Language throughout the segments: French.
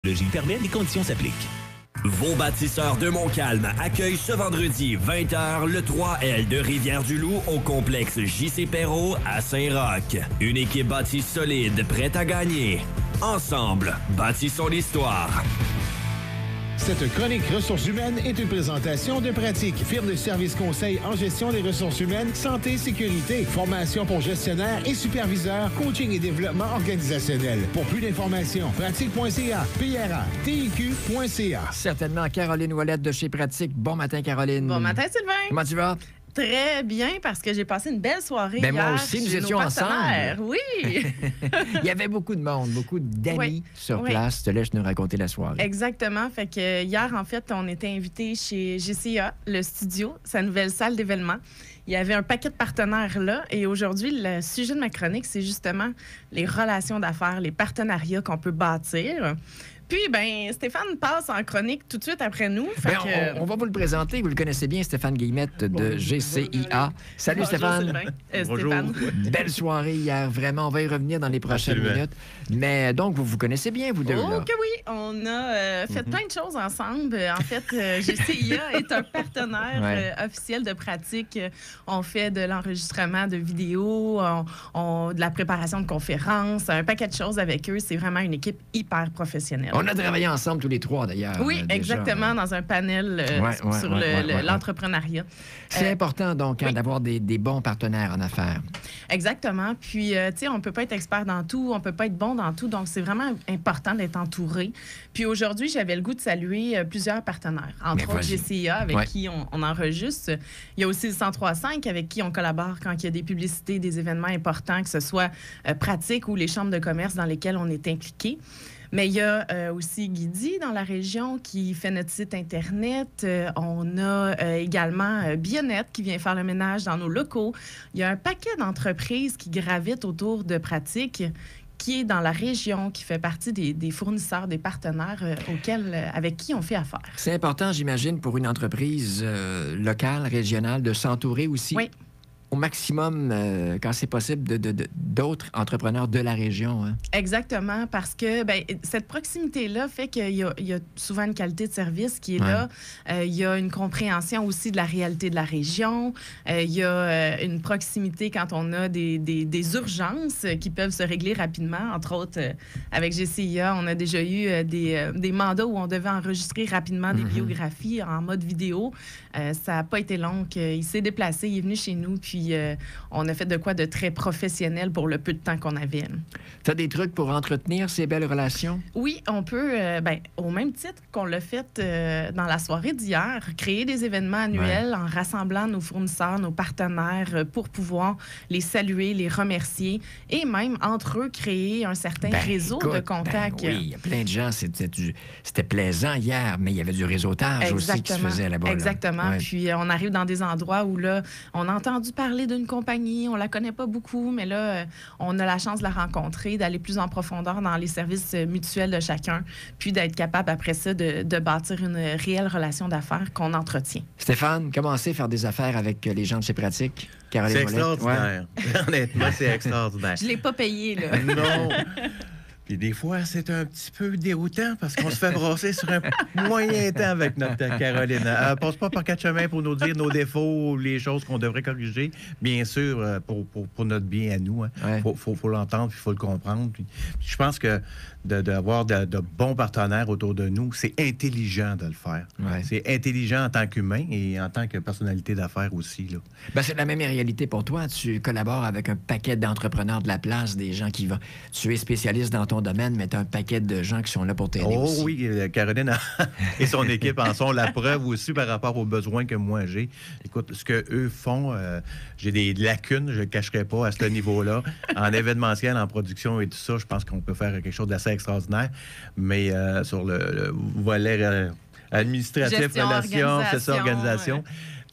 Le Gilles permet, les conditions s'appliquent. Vos bâtisseurs de Montcalm accueillent ce vendredi 20h le 3L de Rivière-du-Loup au complexe J.C. Perrot à Saint-Roch. Une équipe bâtie solide, prête à gagner. Ensemble, bâtissons l'histoire. Cette chronique ressources humaines est une présentation de Pratique, firme de services conseil en gestion des ressources humaines, santé, sécurité, formation pour gestionnaires et superviseurs, coaching et développement organisationnel. Pour plus d'informations, pratique.ca, PRA, TIQ.ca. Certainement, Caroline Ouellette de chez Pratique. Bon matin, Caroline. Bon matin, Sylvain. Comment tu vas? Très bien, parce que j'ai passé une belle soirée hier. Moi aussi, nous étions ensemble. Oui. Il y avait beaucoup de monde, beaucoup d'amis sur place. Je te laisse nous raconter la soirée. Exactement. Fait que hier, en fait, on était invités chez GCA, le studio, sa nouvelle salle d'événement. Il y avait un paquet de partenaires là. Et aujourd'hui, le sujet de ma chronique, c'est justement les relations d'affaires, les partenariats qu'on peut bâtir. Puis, Stéphane passe en chronique tout de suite après nous. On va vous le présenter. Vous le connaissez bien, Stéphane Guillemette de GCIA. Salut, Stéphane. Bonjour. Stéphane. Belle soirée hier, vraiment. On va y revenir dans les prochaines minutes. Mais donc, vous vous connaissez bien, vous deux, là? Oh que oui! On a fait plein de choses ensemble. En fait, GCIA est un partenaire officiel de Pratique. On fait de l'enregistrement de vidéos, de la préparation de conférences, un paquet de choses avec eux. C'est vraiment une équipe hyper professionnelle. On a travaillé ensemble tous les trois, d'ailleurs. Oui, exactement, dans un panel sur l'entrepreneuriat. C'est important, donc, d'avoir des bons partenaires en affaires. Exactement. Puis, tu sais, on ne peut pas être expert dans tout, on ne peut pas être bon dans tout, donc c'est vraiment important d'être entouré. Puis aujourd'hui, j'avais le goût de saluer plusieurs partenaires, entre autres GCIA, avec qui on enregistre. Il y a aussi le 103.5, avec qui on collabore quand il y a des publicités, des événements importants, que ce soit Pratique ou les chambres de commerce dans lesquelles on est impliqué. Mais il y a aussi Guidi dans la région qui fait notre site Internet. On a également Bionette qui vient faire le ménage dans nos locaux. Il y a un paquet d'entreprises qui gravitent autour de Pratique qui est dans la région, qui fait partie des fournisseurs, des partenaires avec qui on fait affaire. C'est important, j'imagine, pour une entreprise locale, régionale, de s'entourer aussi. Oui. Au maximum, quand c'est possible, d'autres entrepreneurs de la région. Hein? Exactement, parce que cette proximité-là fait qu'il y a souvent une qualité de service qui est là. Il y a une compréhension aussi de la réalité de la région. Il y a une proximité quand on a des urgences qui peuvent se régler rapidement. Entre autres, avec GCIA, on a déjà eu des mandats où on devait enregistrer rapidement des biographies en mode vidéo. Ça n'a pas été long. Il s'est déplacé, il est venu chez nous, puis on a fait de quoi de très professionnel pour le peu de temps qu'on avait. Tu as des trucs pour entretenir ces belles relations? Oui, on peut, au même titre qu'on l'a fait dans la soirée d'hier, créer des événements annuels en rassemblant nos fournisseurs, nos partenaires pour pouvoir les saluer, les remercier et même entre eux créer un certain réseau de contacts. Oui, il y a plein de gens. C'était plaisant hier, mais il y avait du réseautage aussi qui se faisait là-bas. Exactement. Là. Puis on arrive dans des endroits où là, on a entendu parler d'une compagnie, on la connaît pas beaucoup, mais là, on a la chance de la rencontrer, d'aller plus en profondeur dans les services mutuels de chacun, puis d'être capable après ça de bâtir une réelle relation d'affaires qu'on entretient. Stéphane, comment c'est faire des affaires avec les gens de chez Pratique? Caroline C'est extraordinaire. Honnêtement, c'est extraordinaire. Je l'ai pas payé, là. Non. Puis des fois, c'est un petit peu déroutant parce qu'on se fait brasser sur un moyen temps avec notre Caroline. Elle passe pas par quatre chemins pour nous dire nos défauts, les choses qu'on devrait corriger. Bien sûr, pour notre bien à nous. Hein. Faut l'entendre, puis il faut le comprendre. Puis je pense que d'avoir de bons partenaires autour de nous, c'est intelligent de le faire. Ouais. C'est intelligent en tant qu'humain et en tant que personnalité d'affaires aussi. Là. C'est la même réalité pour toi. Tu collabores avec un paquet d'entrepreneurs de la place, des gens qui vont... Tu es spécialiste dans ton domaine, mais tu as un paquet de gens qui sont là pour t'aider aussi. Oh oui, Caroline et son équipe en sont la preuve aussi par rapport aux besoins que moi j'ai. Écoute, ce qu'eux font, j'ai des lacunes, je ne le cacherai pas à ce niveau-là. En événementiel, en production et tout ça, je pense qu'on peut faire quelque chose d'assez extraordinaire. Mais sur le volet administratif, gestion, relations, c'est ça, organisation.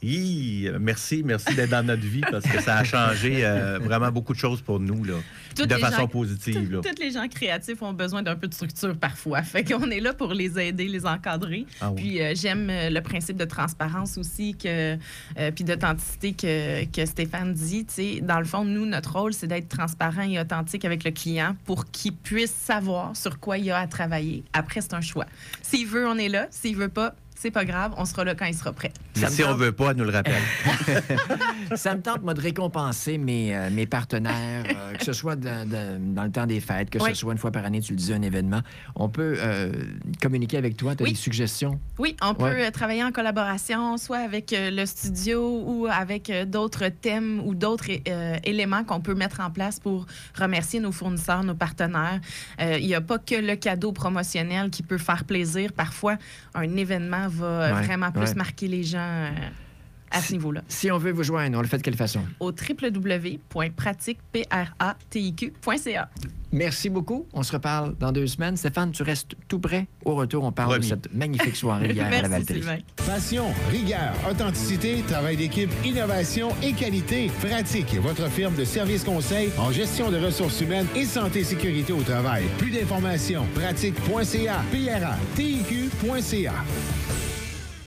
Merci d'être dans notre vie parce que ça a changé vraiment beaucoup de choses pour nous, là, de façon positive. Là. Tous les gens créatifs ont besoin d'un peu de structure parfois. Fait qu'on est là pour les aider, les encadrer. Puis j'aime le principe de transparence aussi puis d'authenticité que Stéphane dit. T'sais, dans le fond, nous, notre rôle, c'est d'être transparent et authentique avec le client pour qu'il puisse savoir sur quoi il a à travailler. Après, c'est un choix. S'il veut, on est là. S'il veut pas, c'est pas grave, on sera là quand il sera prêt. Si on veut pas, elle nous le rappelle. Ça me tente, moi, de récompenser mes partenaires, que ce soit dans le temps des fêtes, que ce soit une fois par année, tu le disais, un événement. On peut communiquer avec toi, tu as des suggestions? Oui, on peut travailler en collaboration, soit avec le studio ou avec d'autres thèmes ou d'autres éléments qu'on peut mettre en place pour remercier nos fournisseurs, nos partenaires. Il n'y a pas que le cadeau promotionnel qui peut faire plaisir. Parfois, un événement va vraiment plus marquer les gens à ce niveau-là. Si on veut vous joindre, on le fait de quelle façon? Au www.pratiquepratic.ca. Merci beaucoup. On se reparle dans 2 semaines. Stéphane, tu restes tout prêt. Au retour, on parle de cette magnifique soirée hier à la Valterie. Passion, rigueur, authenticité, travail d'équipe, innovation et qualité. Pratique, votre firme de services conseils en gestion de ressources humaines et santé et sécurité au travail. Plus d'informations, pratique.ca, PRA, TIQ.ca.